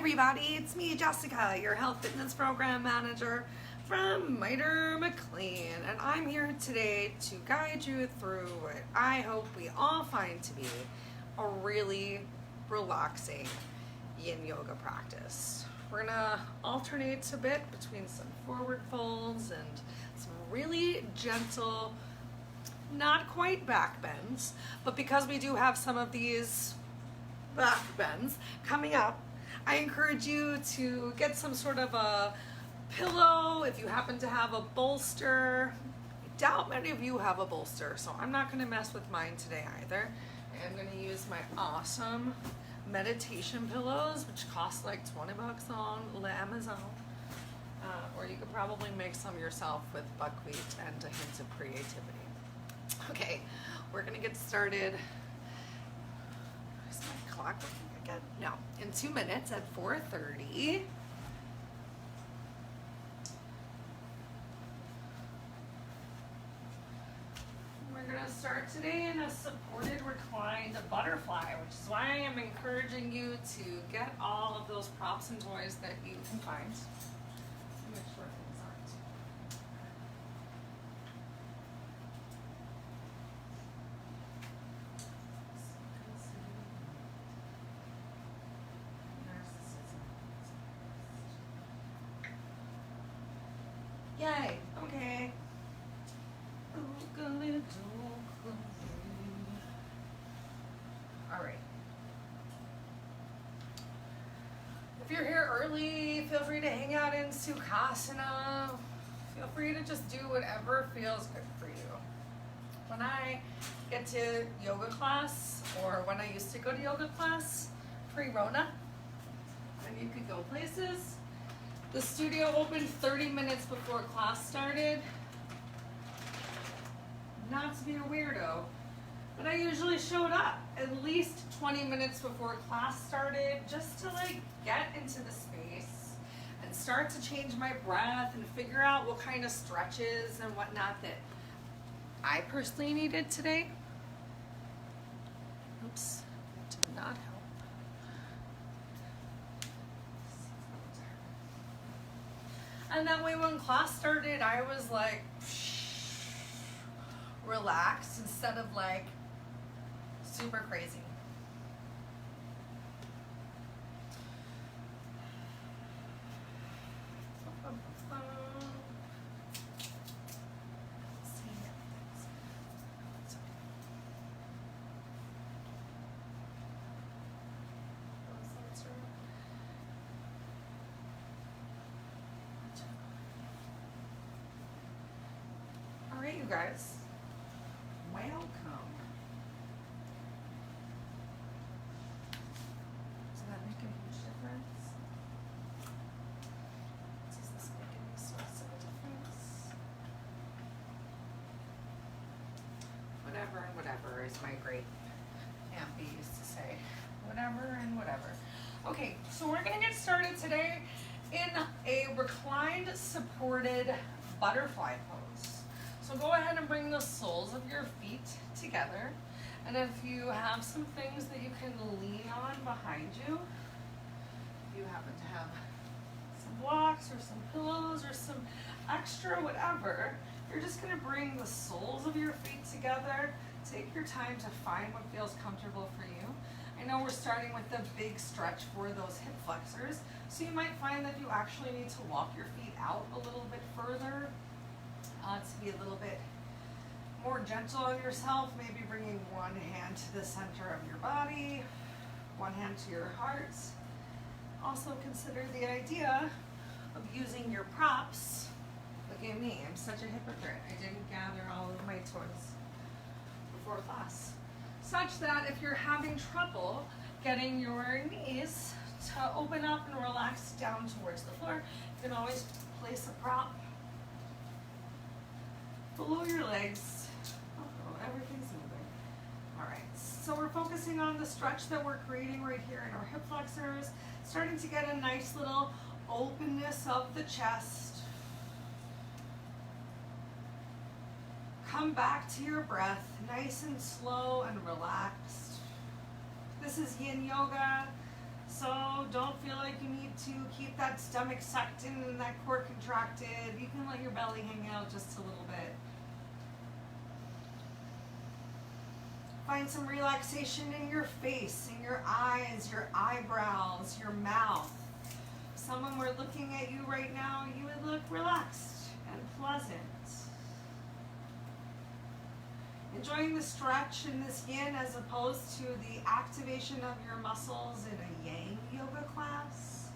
everybody, it's me, Jessica, your health fitness program manager from Miter McLean, and I'm here today to guide you through what I hope we all find to be a really relaxing yin yoga practice. We're gonna alternate a bit between some forward folds and some really gentle, not quite back bends, but because we do have some of these back bends coming up, I encourage you to get some sort of a pillow if you happen to have a bolster. I doubt many of you have a bolster, so I'm not going to mess with mine today either. I'm going to use my awesome meditation pillows, which cost like 20 bucks on Amazon. Or you could probably make some yourself with buckwheat and a hint of creativity. Okay, we're going to get started. Is my clock working again? No, in 2 minutes at 4:30. We're going to start today in a supported reclined butterfly, which is why I am encouraging you to get all of those props and toys that you can find. Make sure things aren't. Yay, okay. All right. If you're here early, feel free to hang out in Sukhasana. Feel free to just do whatever feels good for you. When I get to yoga class, or when I used to go to yoga class, pre-Rona, when you could go places, the studio opened 30 minutes before class started. Not to be a weirdo, but I usually showed up at least 20 minutes before class started just to like get into the space and start to change my breath and figure out what kind of stretches and whatnot that I personally needed today. Oops, did not help. And that way when class started, I was like relaxed instead of like super crazy. All right, you guys. Welcome. Does that make a huge difference? Does this make any sorts of a difference? Whatever and whatever is my great auntie used to say. Whatever and whatever. Okay, so we're gonna get started today in a reclined supported butterfly pose. So go ahead and bring the soles of your feet together. And if you have some things that you can lean on behind you, if you happen to have some blocks or some pillows or some extra whatever, you're just gonna bring the soles of your feet together. Take your time to find what feels comfortable for you. I know we're starting with a big stretch for those hip flexors, so you might find that you actually need to walk your feet out a little bit further. To be a little bit more gentle on yourself, maybe bringing one hand to the center of your body, one hand to your heart. Also consider the idea of using your props. Look at me, I'm such a hypocrite. I didn't gather all of my toys before class. Such that if you're having trouble getting your knees to open up and relax down towards the floor, you can always place a prop below your legs. Oh, everything's moving. All right, so we're focusing on the stretch that we're creating right here in our hip flexors, starting to get a nice little openness of the chest. Come back to your breath, nice and slow and relaxed. This is yin yoga. So don't feel like you need to keep that stomach sucked in and that core contracted. You can let your belly hang out just a little bit. Find some relaxation in your face, in your eyes, your eyebrows, your mouth. If someone were looking at you right now, you would look relaxed and pleasant. Enjoying the stretch in this yin as opposed to the activation of your muscles in a yang yoga class.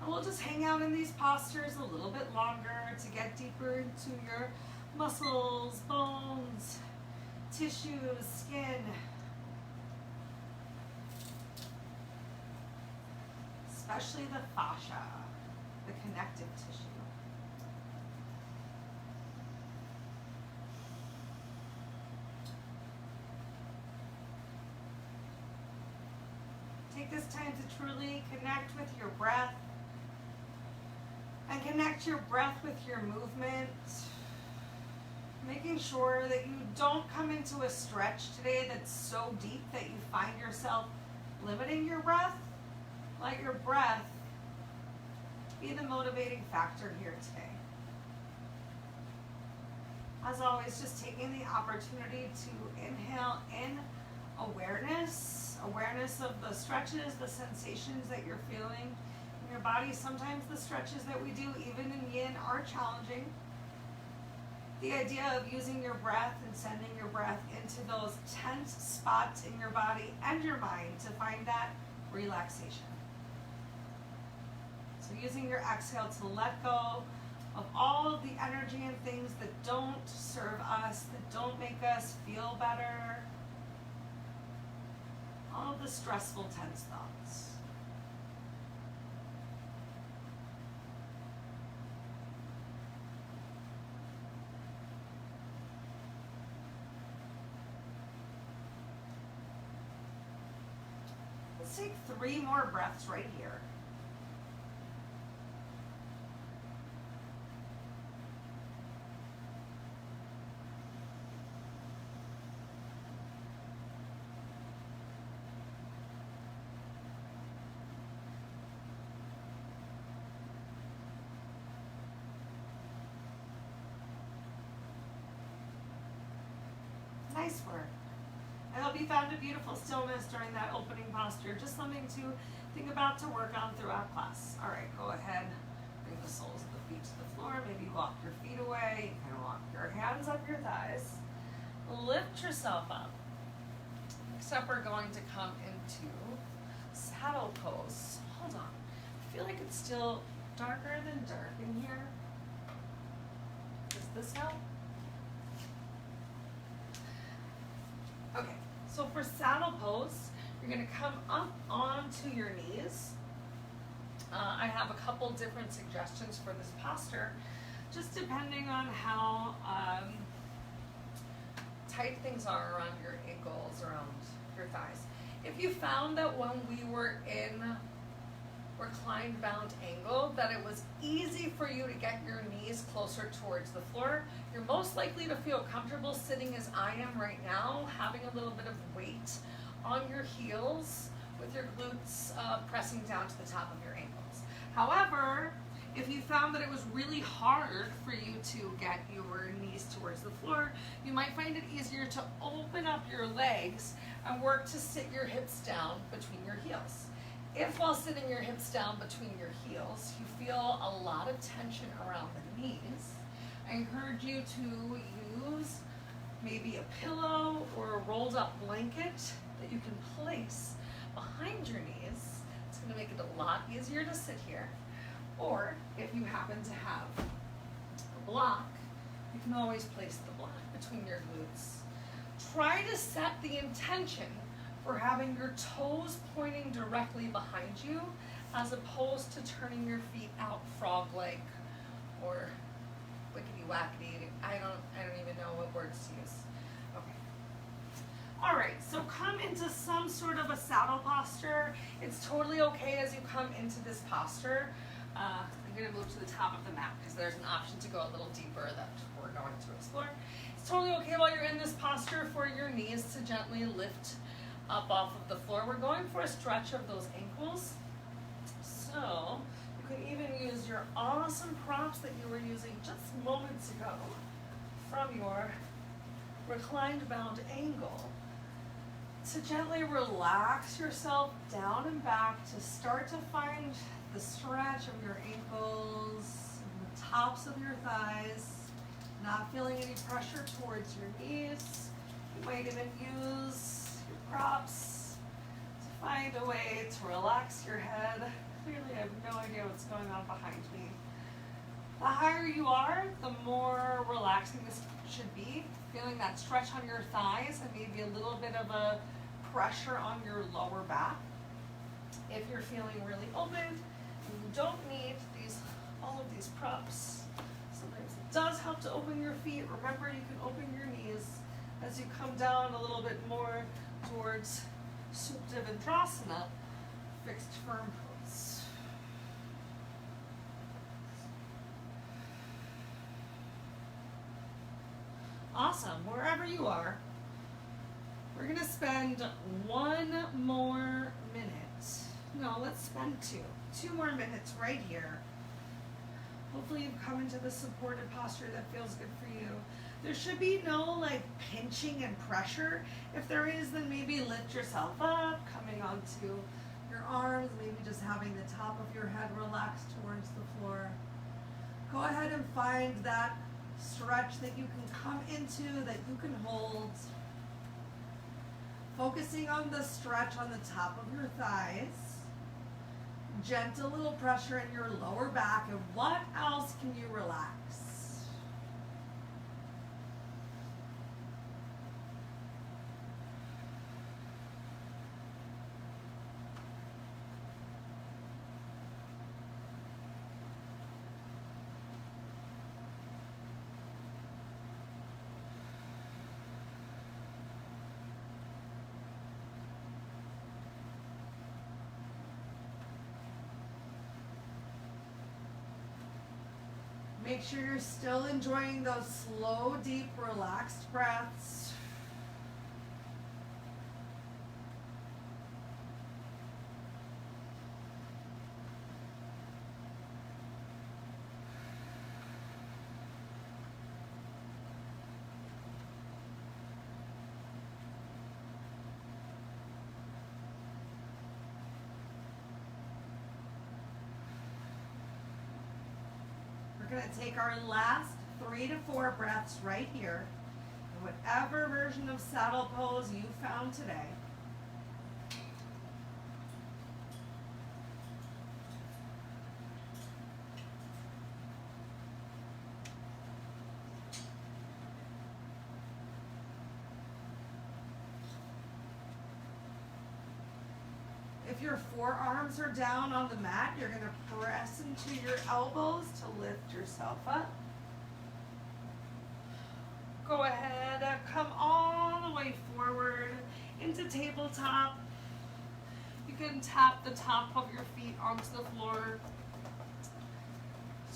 And we'll just hang out in these postures a little bit longer to get deeper into your muscles, bones, tissues, skin. Especially the fascia, the connective tissue. Take this time to truly connect with your breath and connect your breath with your movement. Making sure that you don't come into a stretch today that's so deep that you find yourself limiting your breath. Let your breath be the motivating factor here today. As always, just taking the opportunity to inhale in awareness of the stretches, the sensations that you're feeling in your body. Sometimes the stretches that we do, even in yin, are challenging. The idea of using your breath and sending your breath into those tense spots in your body and your mind to find that relaxation. So using your exhale to let go of all of the energy and things that don't serve us, that don't make us feel better. All of the stressful, tense thoughts. Let's take 3 more breaths right here. Nice work. I hope you found a beautiful stillness during that opening posture. Just something to think about, to work on throughout class. All right, go ahead. Bring the soles of the feet to the floor. Maybe walk your feet away. You can walk your hands up your thighs. Lift yourself up. Next up, we're going to come into saddle pose. Hold on. I feel like it's still darker than dark in here. Does this help? Okay, so for saddle pose, you're going to come up onto your knees. I have a couple different suggestions for this posture, just depending on how tight things are around your ankles, around your thighs. If you found that when we were in reclined bound angle that it was easy for you to get your knees closer towards the floor, you're most likely to feel comfortable sitting as I am right now, having a little bit of weight on your heels with your glutes pressing down to the top of your ankles. However, if you found that it was really hard for you to get your knees towards the floor, you might find it easier to open up your legs and work to sit your hips down between your heels. If while sitting your hips down between your heels, you feel a lot of tension around the knees, I encourage you to use maybe a pillow or a rolled up blanket that you can place behind your knees. It's going to make it a lot easier to sit here. Or if you happen to have a block, you can always place the block between your glutes. Try to set the intention for having your toes pointing directly behind you as opposed to turning your feet out frog-like or wickety-wackety. I don't even know what words to use. Okay. All right, so come into some sort of a saddle posture. It's totally okay as you come into this posture. I'm going to move to the top of the mat because there's an option to go a little deeper that we're going to explore. It's totally okay while you're in this posture for your knees to gently lift up off of the floor. We're going for a stretch of those ankles. So you can even use your awesome props that you were using just moments ago from your reclined bound angle to gently relax yourself down and back to start to find the stretch of your ankles, the tops of your thighs, not feeling any pressure towards your knees. You might even use your props to find a way to relax your head. Clearly, I have no idea what's going on behind me. The higher you are, the more relaxing this should be. Feeling that stretch on your thighs and maybe a little bit of a pressure on your lower back. If you're feeling really open, you don't need all of these props. Sometimes it does help to open your feet. Remember, you can open your knees as you come down a little bit more towards Supta Vendrasana, fixed firm pose. Awesome. Wherever you are, we're going to spend one more minute. No, let's spend two more minutes right here. Hopefully you've come into the supported posture that feels good for you. There should be no like pinching and pressure. If there is, then maybe lift yourself up, coming onto your arms, maybe just having the top of your head relaxed towards the floor. Go ahead and find that stretch that you can come into, that you can hold. Focusing on the stretch on the top of your thighs. Gentle little pressure in your lower back. And what else can you relax? Make sure you're still enjoying those slow, deep, relaxed breaths. We're going to take our last 3 to 4 breaths right here in whatever version of saddle pose you found today. If your forearms are down on the mat, you're going to press into your elbows to lift yourself up. Go ahead, come all the way forward into tabletop. You can tap the top of your feet onto the floor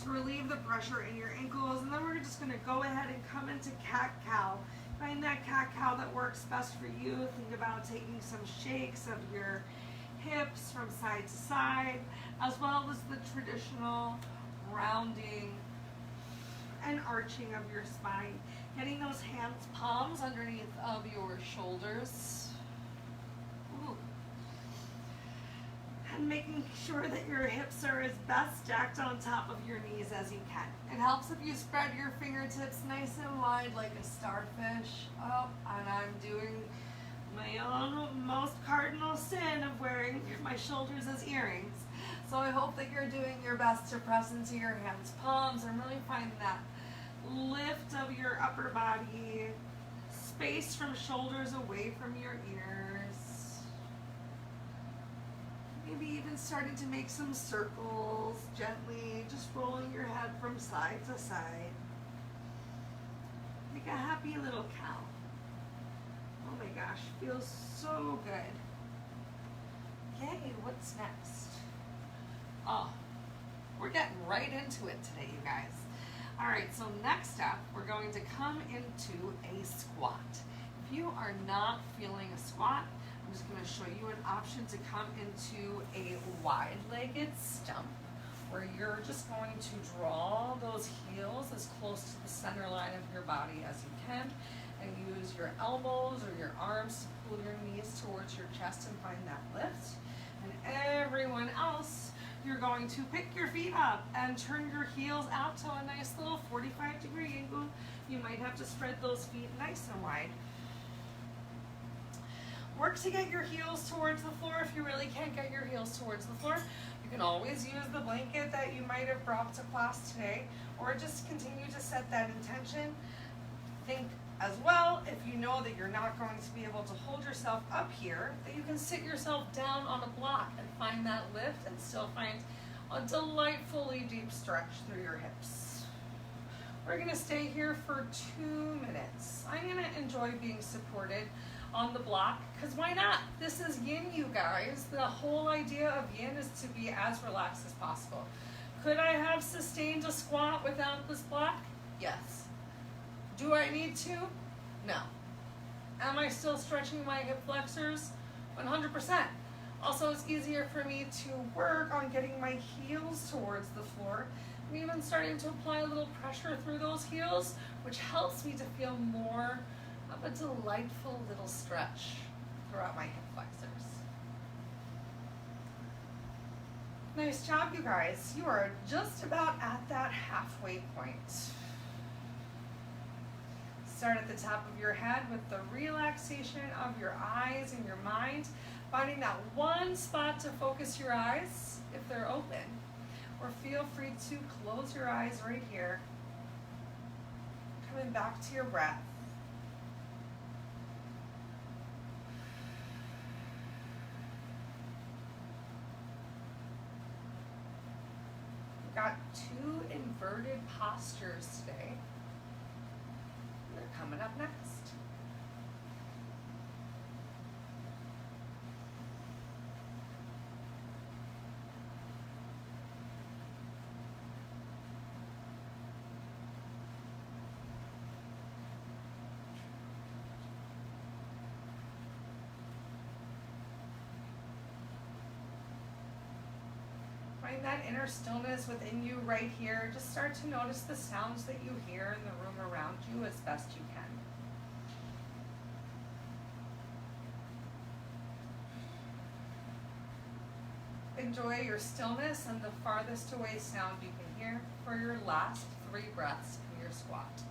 to relieve the pressure in your ankles. And then we're just going to go ahead and come into cat-cow. Find that cat-cow that works best for you. Think about taking some shakes of your hips from side to side, as well as the traditional rounding and arching of your spine. Getting those hands, palms underneath of your shoulders. Ooh. And making sure that your hips are as best stacked on top of your knees as you can. It helps if you spread your fingertips nice and wide like a starfish. Oh, and I'm doing my own most cardinal sin of wearing my shoulders as earrings. So I hope that you're doing your best to press into your hands, palms, and really find that lift of your upper body, space from shoulders away from your ears. Maybe even starting to make some circles, gently, just rolling your head from side to side. Make a happy little cow. Oh my gosh, feels so good. Okay, what's next? Oh, we're getting right into it today, you guys. All right, so next up, we're going to come into a squat. If you are not feeling a squat, I'm just going to show you an option to come into a wide-legged stump where you're just going to draw those heels as close to the center line of your body as you can, and use your elbows or your arms to pull your knees towards your chest and find that lift. And everyone else, you're going to pick your feet up and turn your heels out to a nice little 45-degree angle. You might have to spread those feet nice and wide. Work to get your heels towards the floor. If you really can't get your heels towards the floor, you can always use the blanket that you might have brought to class today, or just continue to set that intention. Think as well, if you know that you're not going to be able to hold yourself up here, that you can sit yourself down on a block and find that lift and still find a delightfully deep stretch through your hips. We're gonna stay here for 2 minutes. I'm gonna enjoy being supported on the block, because why not? This is yin, you guys. The whole idea of yin is to be as relaxed as possible. Could I have sustained a squat without this block? Yes. Do I need to? No. Am I still stretching my hip flexors? 100%. Also, it's easier for me to work on getting my heels towards the floor and even starting to apply a little pressure through those heels, which helps me to feel more of a delightful little stretch throughout my hip flexors. Nice job, you guys. You are just about at that halfway point. Start at the top of your head with the relaxation of your eyes and your mind, finding that one spot to focus your eyes if they're open, or feel free to close your eyes right here. Coming back to your breath. We've got 2 inverted postures today. They're coming up next. Find that inner stillness within you right here. Just start to notice the sounds that you hear in the room around you as best you can. Enjoy your stillness and the farthest away sound you can hear for your last 3 breaths in your squat.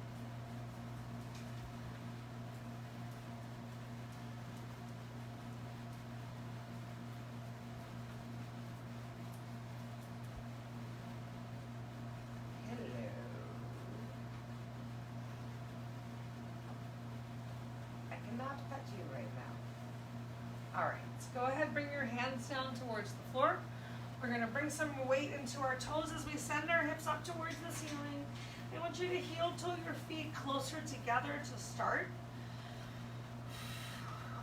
Go ahead, bring your hands down towards the floor. We're going to bring some weight into our toes as we send our hips up towards the ceiling. I want you to heel toe your feet closer together to start.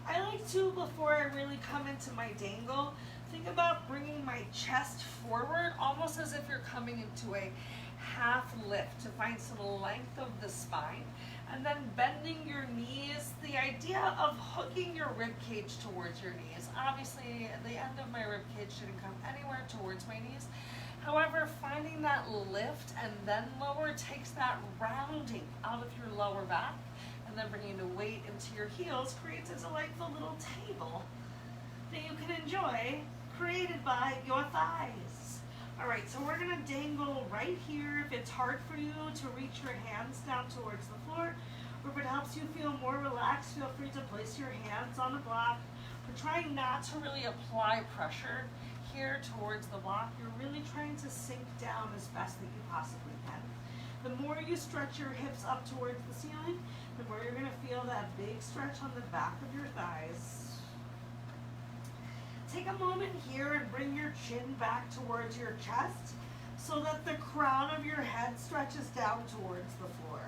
I like to, before I really come into my dangle, think about bringing my chest forward, almost as if you're coming into a half lift to find some length of the spine. And then bending your knees, the idea of hooking your rib cage towards your knees. Obviously, the end of my rib cage shouldn't come anywhere towards my knees. However, finding that lift and then lower takes that rounding out of your lower back, and then bringing the weight into your heels creates a delightful little table that you can enjoy, created by your thighs. All right, so we're gonna dangle right here. If it's hard for you to reach your hands down towards the floor, or if it helps you feel more relaxed, feel free to place your hands on the block. We're trying not to really apply pressure here towards the block. You're really trying to sink down as best that you possibly can. The more you stretch your hips up towards the ceiling, the more you're gonna feel that big stretch on the back of your thighs. Take a moment here and bring your chin back towards your chest so that the crown of your head stretches down towards the floor.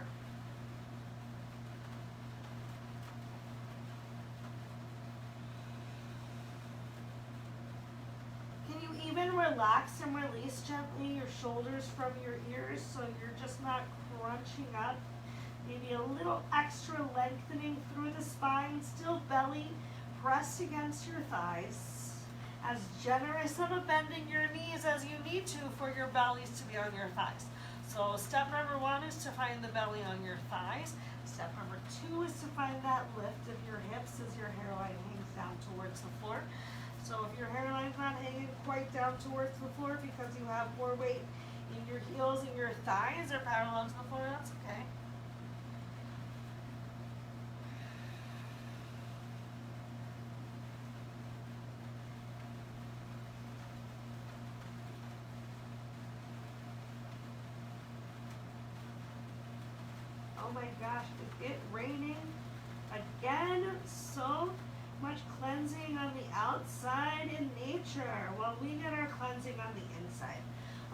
Can you even relax and release gently your shoulders from your ears so you're just not crunching up? Maybe a little extra lengthening through the spine, still belly press against your thighs. As generous of a bending your knees as you need to for your bellies to be on your thighs. So step number 1 is to find the belly on your thighs. Step number 2 is to find that lift of your hips as your hairline hangs down towards the floor. So if your hairline's not hanging quite down towards the floor because you have more weight in your heels and your thighs are parallel to the floor, that's okay. Oh my gosh, is it raining again? So much cleansing on the outside in nature while we get our cleansing on the inside.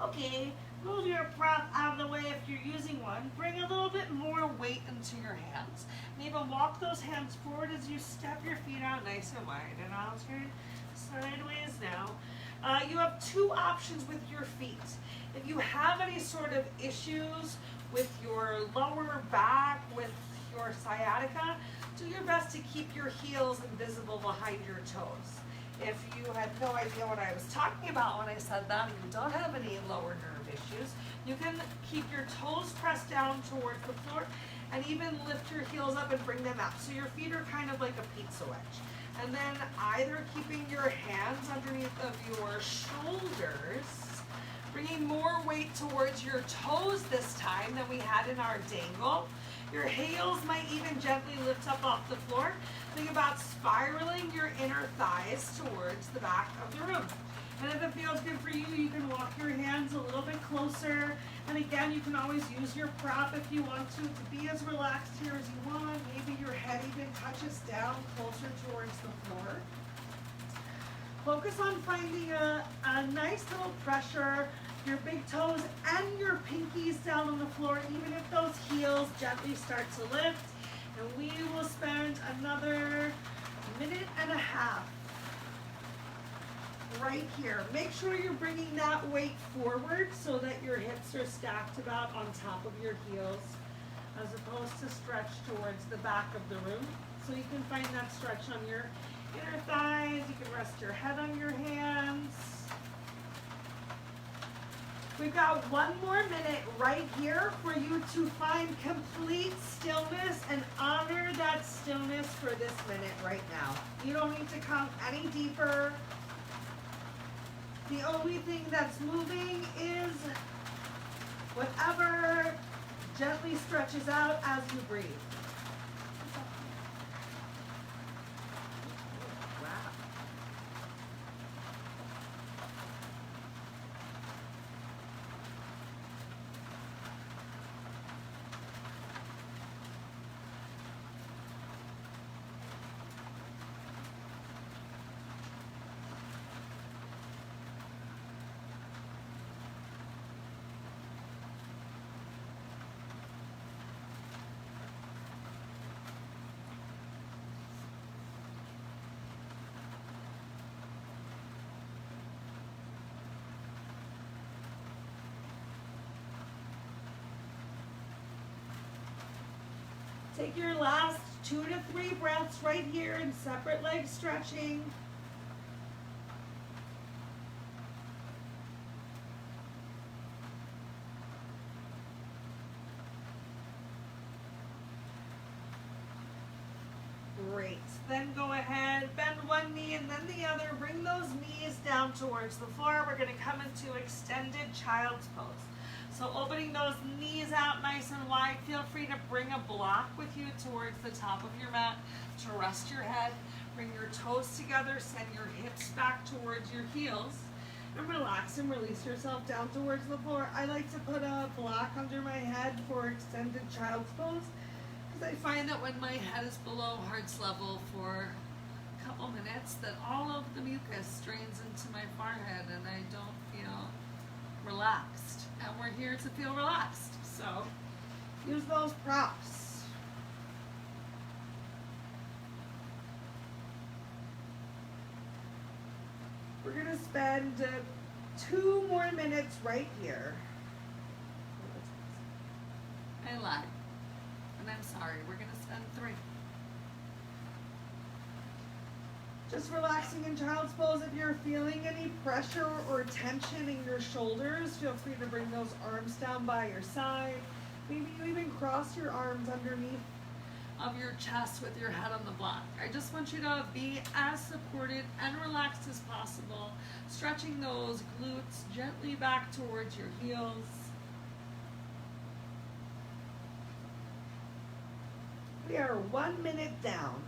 Okay, move your prop out of the way if you're using one. Bring a little bit more weight into your hands. And even walk those hands forward as you step your feet out nice and wide. And I'll turn sideways now. You have 2 options with your feet. If you have any sort of issues with your lower back, with your sciatica, do your best to keep your heels invisible behind your toes. If you had no idea what I was talking about when I said that, and you don't have any lower nerve issues, you can keep your toes pressed down towards the floor and even lift your heels up and bring them out. So your feet are kind of like a pizza wedge. And then either keeping your hands underneath of your shoulders, bringing more weight towards your toes this time than we had in our dangle. Your heels might even gently lift up off the floor. Think about spiraling your inner thighs towards the back of the room. And if it feels good for you, you can walk your hands a little bit closer. And again, you can always use your prop if you want to be as relaxed here as you want. Maybe your head even touches down closer towards the floor. Focus on finding a nice little pressure, your big toes and your pinkies down on the floor, even if those heels gently start to lift. And we will spend another 1.5 minutes right here. Make sure you're bringing that weight forward so that your hips are stacked about on top of your heels, as opposed to stretch towards the back of the room. So you can find that stretch on your inner thighs. You can rest your head on your hands. We've got 1 more minute right here for you to find complete stillness and honor that stillness for this minute right now. You don't need to come any deeper. The only thing that's moving is whatever gently stretches out as you breathe. Take your last 2 to 3 breaths right here in separate leg stretching. Great. Then go ahead, bend one knee and then the other. Bring those knees down towards the floor. We're going to come into extended child's pose. So opening those knees out nice and wide. Feel free to bring a block with you towards the top of your mat to rest your head. Bring your toes together. Send your hips back towards your heels. And relax and release yourself down towards the floor. I like to put a block under my head for extended child's pose, because I find that when my head is below heart's level for a couple minutes, that all of the mucus drains into my forehead and I don't feel relaxed. And we're here to feel relaxed. So use those props. We're going to spend 2 more minutes right here. I lied. And I'm sorry. We're going to spend 3. Just relaxing in child's pose. If you're feeling any pressure or tension in your shoulders, feel free to bring those arms down by your side. Maybe you even cross your arms underneath of your chest with your head on the block. I just want you to be as supported and relaxed as possible, stretching those glutes gently back towards your heels. We are 1 minute down.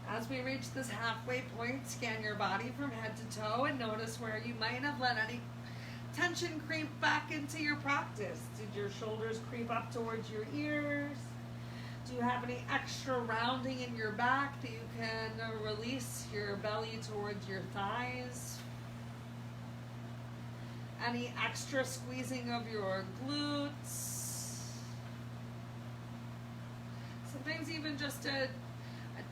As we reach this halfway point, scan your body from head to toe and notice where you might have let any tension creep back into your practice. Did your shoulders creep up towards your ears? Do you have any extra rounding in your back that you can release your belly towards your thighs? Any extra squeezing of your glutes? Sometimes even just a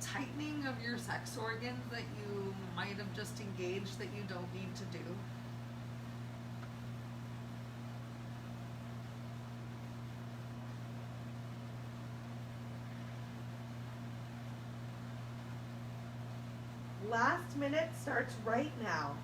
tightening of your sex organs that you might have just engaged that you don't need to do. Last minute starts right now.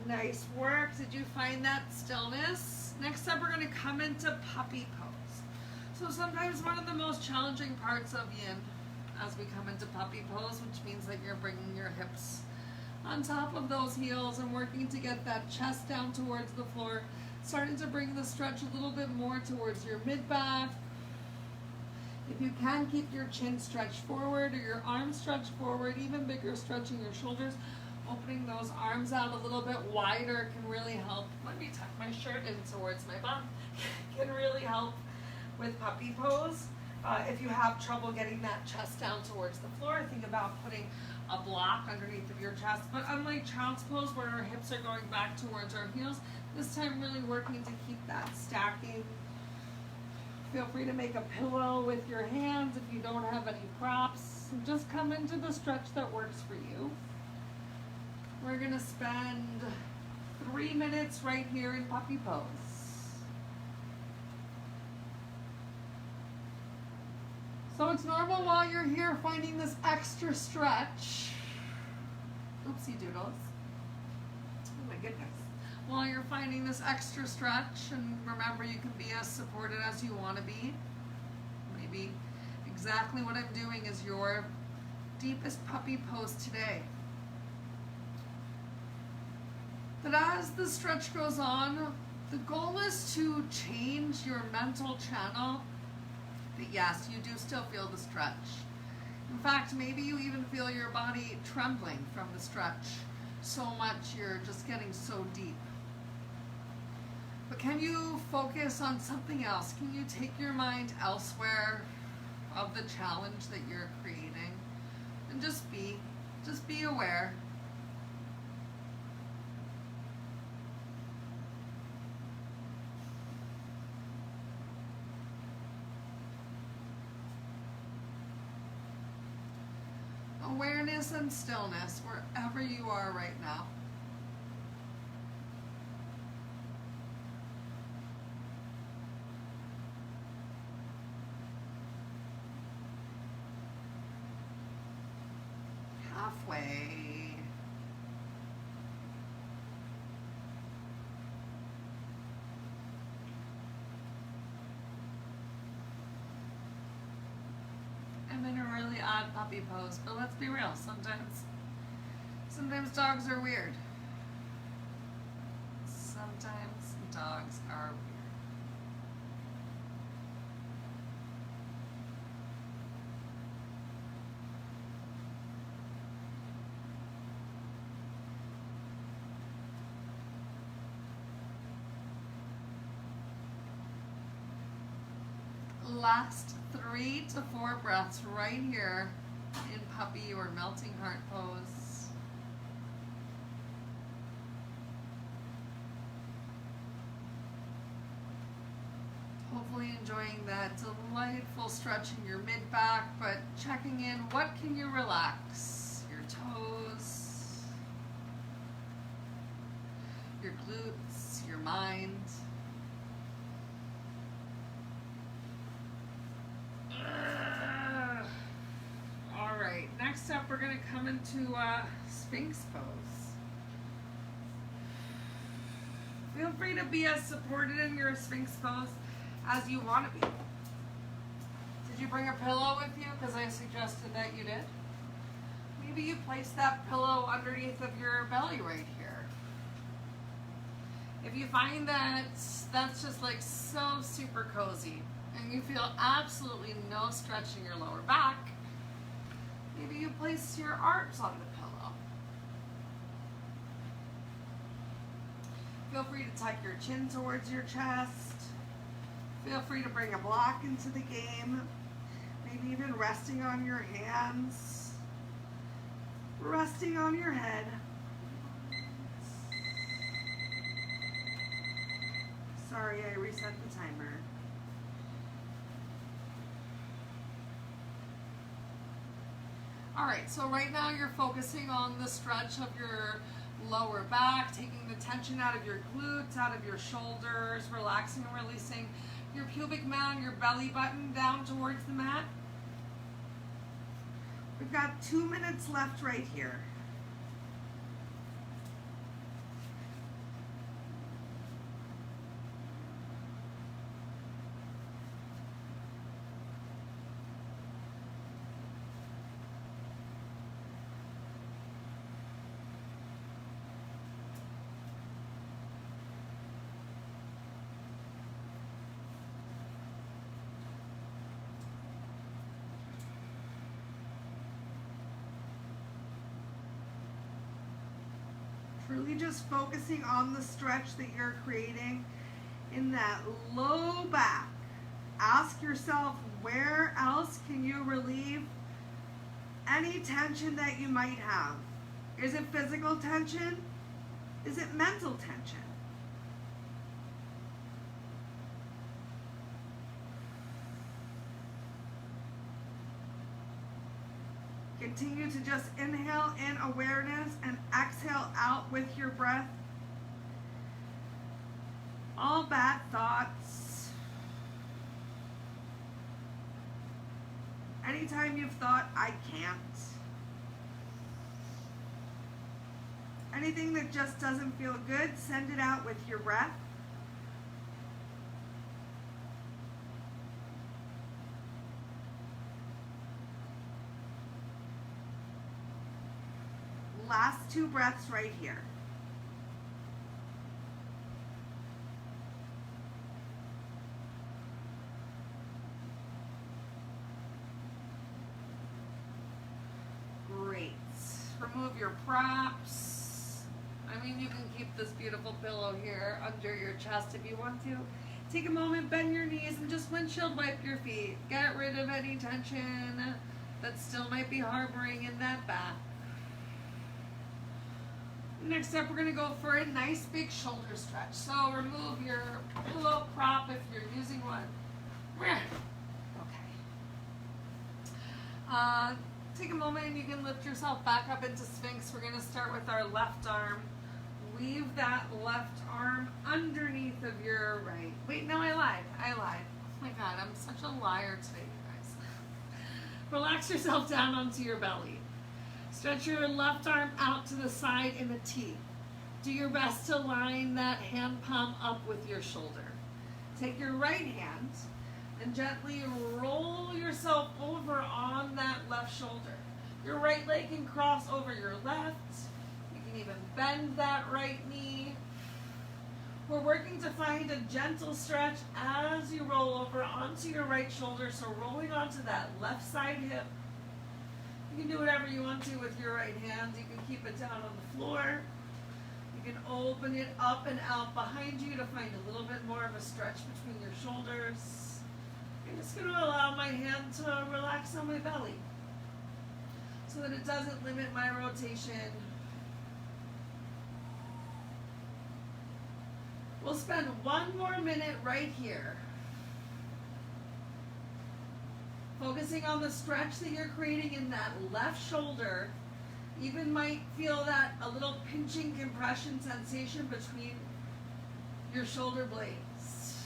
Nice work. Did you find that stillness? Next up, we're going to come into puppy pose. So sometimes one of the most challenging parts of yin as we come into puppy pose, which means that you're bringing your hips on top of those heels and working to get that chest down towards the floor, starting to bring the stretch a little bit more towards your mid-back. If you can, keep your chin stretched forward or your arms stretched forward, even bigger stretching your shoulders. Opening those arms out a little bit wider can really help. Let me tuck my shirt in towards my bum. Can really help with puppy pose. If you have trouble getting that chest down towards the floor, think about putting a block underneath of your chest. But unlike child's pose where our hips are going back towards our heels, this time really working to keep that stacking. Feel free to make a pillow with your hands if you don't have any props. Just come into the stretch that works for you. We're going to spend 3 minutes right here in puppy pose. So it's normal while you're here finding this extra stretch. Oopsie doodles. Oh my goodness. While you're finding this extra stretch, and remember you can be as supported as you want to be. Maybe exactly what I'm doing is your deepest puppy pose today. But as the stretch goes on, the goal is to change your mental channel. But yes, you do still feel the stretch. In fact, maybe you even feel your body trembling from the stretch. So much you're just getting so deep. But can you focus on something else? Can you take your mind elsewhere of the challenge that you're creating? And just be aware. Awareness and stillness wherever you are right now. halfway. I'm in a really odd puppy pose, but let's be real, sometimes dogs are weird. Sometimes dogs are weird. Last 3 to 4 breaths right here in puppy or melting heart pose. Hopefully enjoying that delightful stretch in your mid-back, but checking in, what can you relax? Your toes, your glutes, your mind. All right, next up we're going to come into Sphinx Pose. Feel free to be as supported in your Sphinx Pose as you want to be. Did you bring a pillow with you? Because I suggested that you did. Maybe you place that pillow underneath of your belly right here. If you find that that's just like so super cozy and you feel absolutely no stretch in your lower back, maybe you place your arms on the pillow. Feel free to tuck your chin towards your chest. Feel free to bring a block into the game. Maybe even resting on your hands. Resting on your head. Sorry, I reset the timer. All right, so right now you're focusing on the stretch of your lower back, taking the tension out of your glutes, out of your shoulders, relaxing and releasing your pubic mound, your belly button down towards the mat. We've got 2 minutes left right here. Truly just focusing on the stretch that you're creating in that low back. Ask yourself, where else can you relieve any tension that you might have? Is it physical tension? Is it mental tension? Continue to just inhale in awareness and exhale out with your breath. All bad thoughts. Anytime you've thought, I can't. Anything that just doesn't feel good, send it out with your breath. Last 2 breaths right here. Great. Remove your props. I mean, you can keep this beautiful pillow here under your chest if you want to. Take a moment, bend your knees, and just windshield wipe your feet. Get rid of any tension that still might be harboring in that back. Next up, we're going to go for a nice big shoulder stretch. So remove your pillow prop if you're using one. Okay. Take a moment and you can lift yourself back up into Sphinx. We're going to start with our left arm. Weave that left arm underneath of your right. Wait, no, I lied. Oh my God, I'm such a liar today, you guys. Relax yourself down onto your belly. Stretch your left arm out to the side in a T. Do your best to line that hand palm up with your shoulder. Take your right hand and gently roll yourself over on that left shoulder. Your right leg can cross over your left. You can even bend that right knee. We're working to find a gentle stretch as you roll over onto your right shoulder. So rolling onto that left side hip. You can do whatever you want to with your right hand. You can keep it down on the floor. You can open it up and out behind you to find a little bit more of a stretch between your shoulders. I'm just going to allow my hand to relax on my belly so that it doesn't limit my rotation. We'll spend one more minute right here, focusing on the stretch that you're creating in that left shoulder. Even might feel that a little pinching compression sensation between your shoulder blades.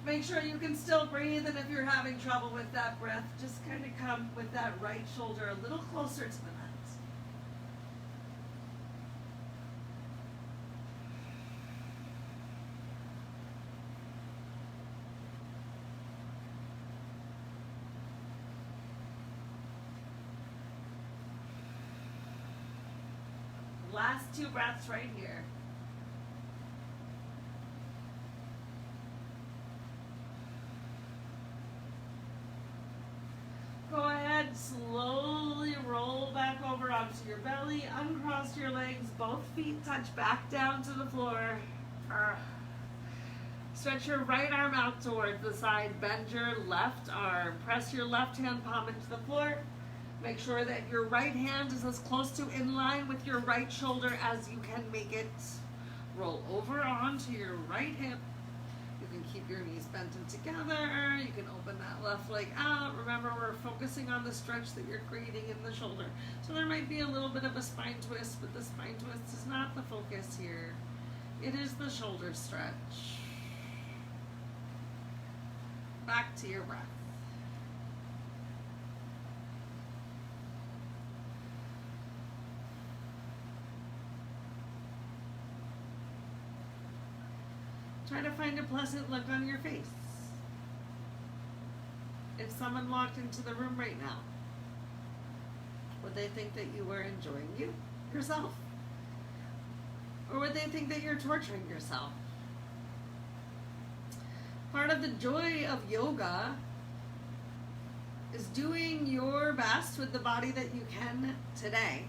Make sure you can still breathe, and if you're having trouble with that breath, just kind of come with that right shoulder a little closer to the mat. Last 2 breaths right here. Go ahead, slowly roll back over onto your belly, uncross your legs, both feet touch back down to the floor. Stretch your right arm out towards the side, bend your left arm, press your left hand palm into the floor. Make sure that your right hand is as close to in line with your right shoulder as you can make it. Roll over onto your right hip. You can keep your knees bent in together. You can open that left leg out. Remember, we're focusing on the stretch that you're creating in the shoulder. So there might be a little bit of a spine twist, but the spine twist is not the focus here. It is the shoulder stretch. Back to your breath. Try to find a pleasant look on your face. If someone walked into the room right now, would they think that you were enjoying yourself? Or would they think that you're torturing yourself? Part of the joy of yoga is doing your best with the body that you can today.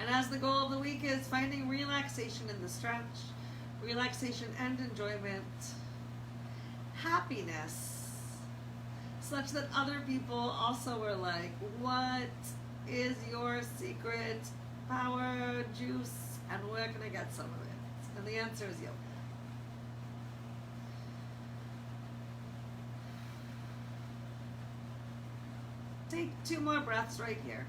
And as the goal of the week is finding relaxation in the stretch, relaxation and enjoyment, happiness, such that other people also are like, what is your secret power juice, and where can I get some of it? And the answer is yoga. Take 2 more breaths right here.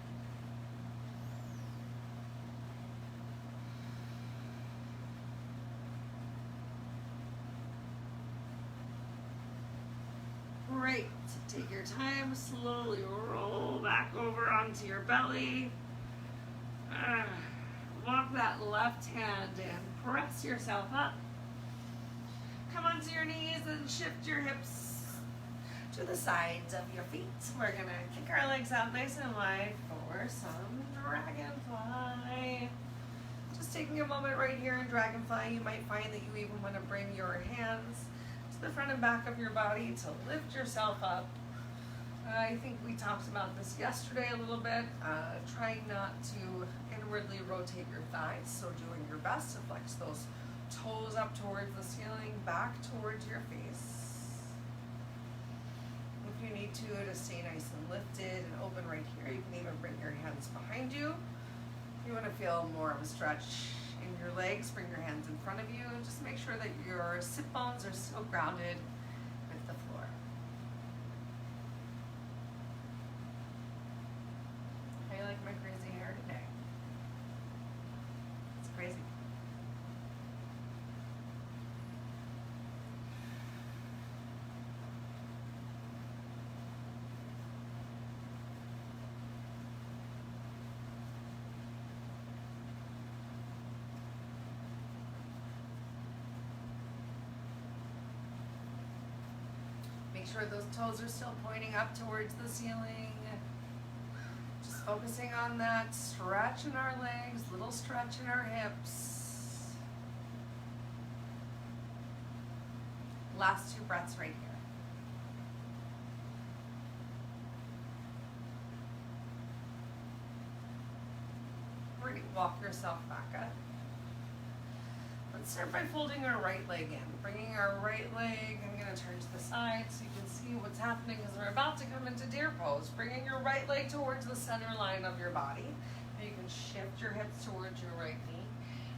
Great. Take your time, slowly roll back over onto your belly. Walk that left hand in, press yourself up. Come onto your knees and shift your hips to the sides of your feet. We're gonna kick our legs out nice and wide for some Dragonfly. Just taking a moment right here in Dragonfly, you might find that you even want to bring your hands to the front and back of your body to lift yourself up. I think we talked about this yesterday a little bit. Trying not to inwardly rotate your thighs, so doing your best to flex those toes up towards the ceiling, back towards your face. If you need to stay nice and lifted and open right here, you can even bring your hands behind you. If you want to feel more of a stretch in your legs, bring your hands in front of you. Just make sure that your sit bones are still grounded with the floor. I like my crazy hair today. It's crazy. sure those toes are still pointing up towards the ceiling. Just focusing on that stretch in our legs, little stretch in our hips. Last 2 breaths right here. Great, walk yourself back up. Let's start by folding our right leg in. Bringing our right leg, I'm going to turn to the side so you can see what's happening as we're about to come into deer pose. Bringing your right leg towards the center line of your body. And you can shift your hips towards your right knee.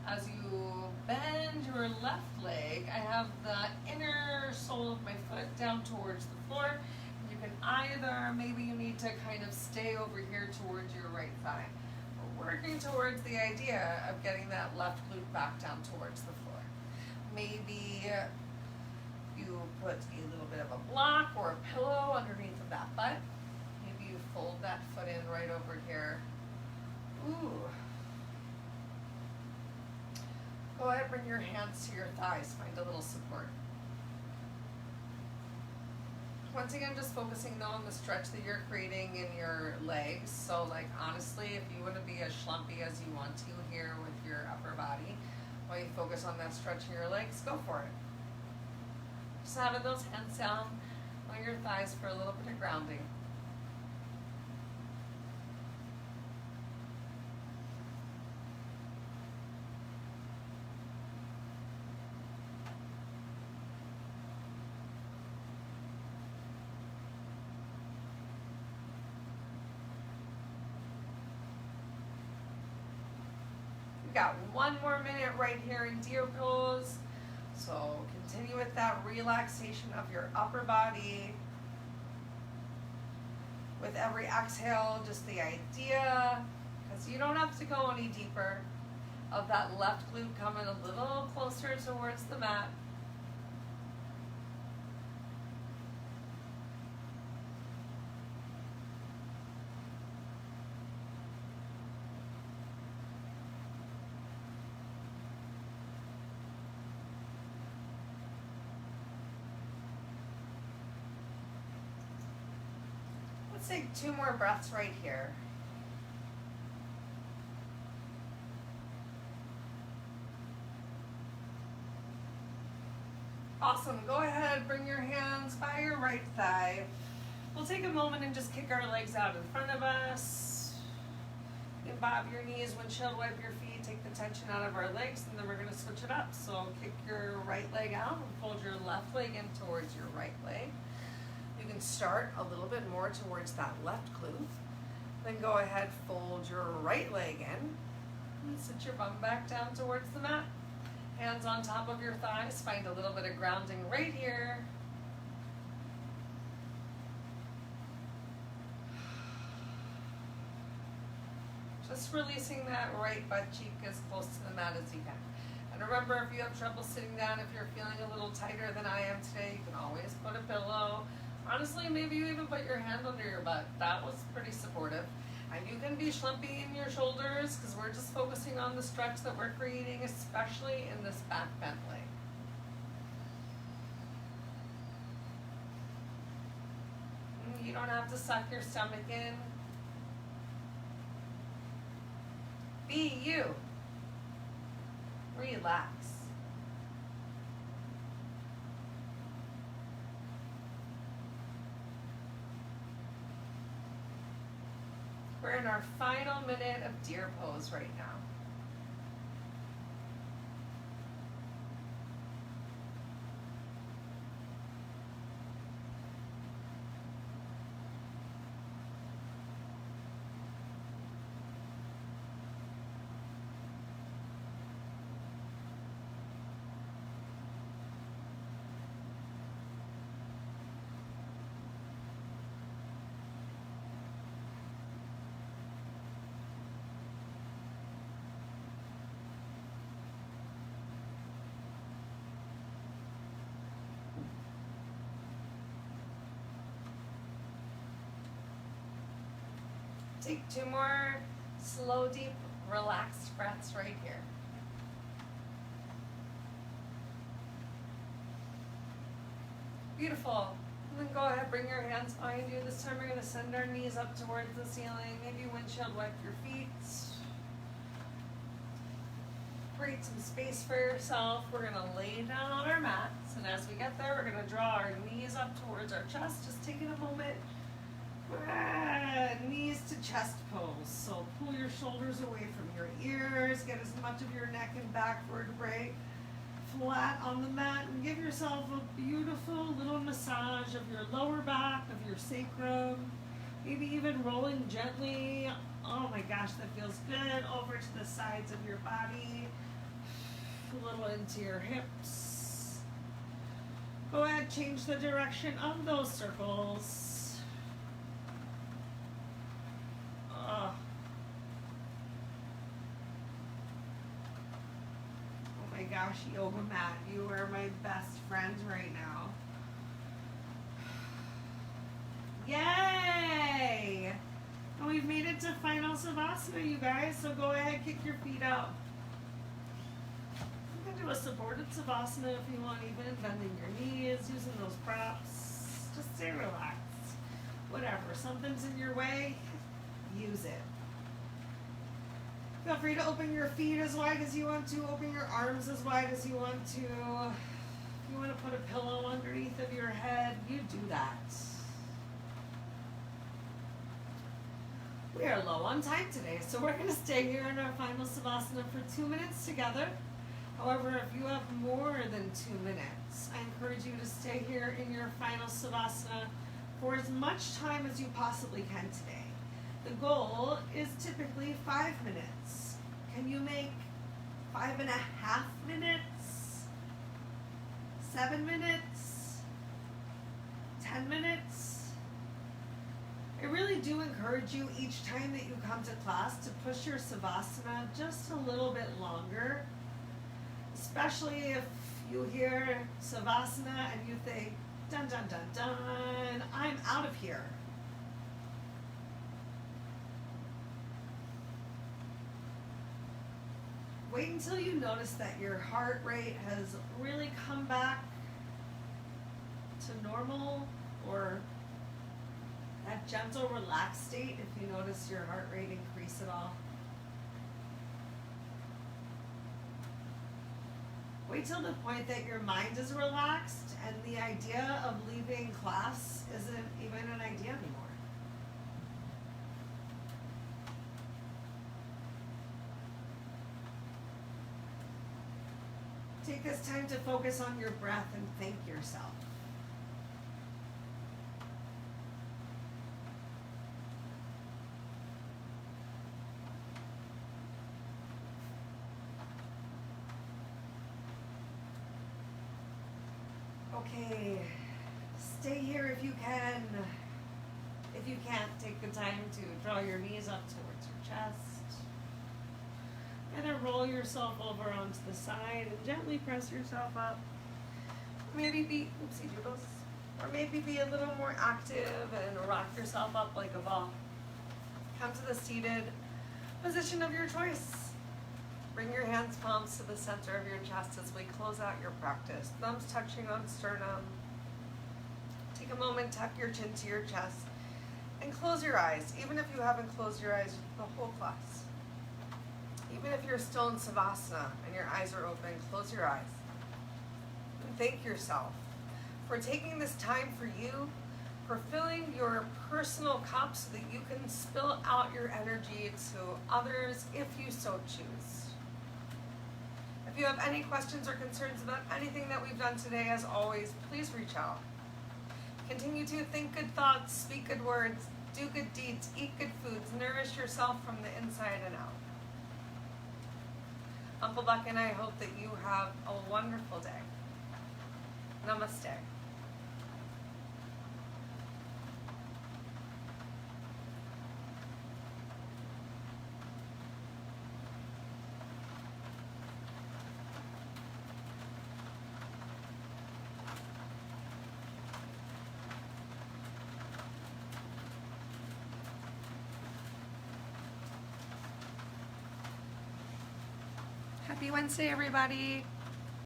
As you bend your left leg, I have the inner sole of my foot down towards the floor. You can either, maybe you need to kind of stay over here towards your right thigh. Working towards the idea of getting that left glute back down towards the floor. Maybe you put a little bit of a block or a pillow underneath of that butt. Maybe you fold that foot in right over here. Ooh. Go ahead, bring your hands to your thighs, find a little support. Once again, just focusing though on the stretch that you're creating in your legs. So like honestly, if you want to be as schlumpy as you want to here with your upper body, while you focus on that stretch in your legs, go for it. Just having those hands down on your thighs for a little bit of grounding. Got 1 more minute right here in deer pose. So continue with that relaxation of your upper body. With every exhale, just the idea, because you don't have to go any deeper, of that left glute coming a little closer towards the mat. Let's take 2 more breaths right here. Awesome. Go ahead, bring your hands by your right thigh. We'll take a moment and just kick our legs out in front of us. You can bob your knees, windshield wipe your feet, take the tension out of our legs, and then we're going to switch it up. So kick your right leg out and fold your left leg in towards your right leg. You can start a little bit more towards that left glute. Then go ahead, fold your right leg in. And sit your bum back down towards the mat. Hands on top of your thighs. Find a little bit of grounding right here. Just releasing that right butt cheek as close to the mat as you can. And remember, if you have trouble sitting down, if you're feeling a little tighter than I am today, you can always put a pillow. Honestly, maybe you even put your hand under your butt. That was pretty supportive. And you can be schlumpy in your shoulders because we're just focusing on the stretch that we're creating, especially in this back bent leg. You don't have to suck your stomach in. Be you. Relax. We're in our final minute of deer pose right now. Take 2 more slow, deep, relaxed breaths right here. Beautiful. And then go ahead, bring your hands behind you. This time we're going to send our knees up towards the ceiling. Maybe windshield wipe your feet. Create some space for yourself. We're going to lay down on our mats. And as we get there, we're going to draw our knees up towards our chest. Just taking a moment. Knees to chest pose. So pull your shoulders away from your ears. Get as much of your neck and back vertebrae flat on the mat, and give yourself a beautiful little massage of your lower back, of your sacrum, maybe even rolling gently. Oh my gosh, that feels good. Over to the sides of your body, a little into your hips. Go ahead, change the direction of those circles. Oh my gosh, yoga mat, you are my best friend right now. Yay! And we've made it to final Savasana, you guys, so go ahead, kick your feet out. You can do a supported Savasana if you want, even bending your knees, using those props. Just stay relaxed. Whatever, something's in your way, use it. Feel free to open your feet as wide as you want to, open your arms as wide as you want to. If you want to put a pillow underneath of your head, you do that. We are low on time today, so we're going to stay here in our final Savasana for 2 minutes together. However, if you have more than 2 minutes, I encourage you to stay here in your final Savasana for as much time as you possibly can today. The goal is typically 5 minutes. Can you make 5.5 minutes? 7 minutes? 10 minutes? I really do encourage you each time that you come to class to push your Savasana just a little bit longer. Especially if you hear Savasana and you think, dun dun dun dun, I'm out of here. Wait until you notice that your heart rate has really come back to normal, or that gentle relaxed state if you notice your heart rate increase at all. Wait till the point that your mind is relaxed and the idea of leaving class isn't even an idea anymore. Take this time to focus on your breath and thank yourself. Okay, stay here if you can. If you can't, take the time to draw your knees up towards your chest. And then roll yourself over onto the side and gently press yourself up. Maybe be, oopsie doodles, or maybe be a little more active and rock yourself up like a ball. Come to the seated position of your choice. Bring your hands palms to the center of your chest as we close out your practice. Thumbs touching on sternum. Take a moment, tuck your chin to your chest, and close your eyes, even if you haven't closed your eyes the whole class. Even if you're still in Savasana and your eyes are open, close your eyes. And thank yourself for taking this time for you, for filling your personal cup so that you can spill out your energy to others if you so choose. If you have any questions or concerns about anything that we've done today, as always, please reach out. Continue to think good thoughts, speak good words, do good deeds, eat good foods, nourish yourself from the inside and out. Uncle Buck and I hope that you have a wonderful day. Namaste. Happy Wednesday, everybody.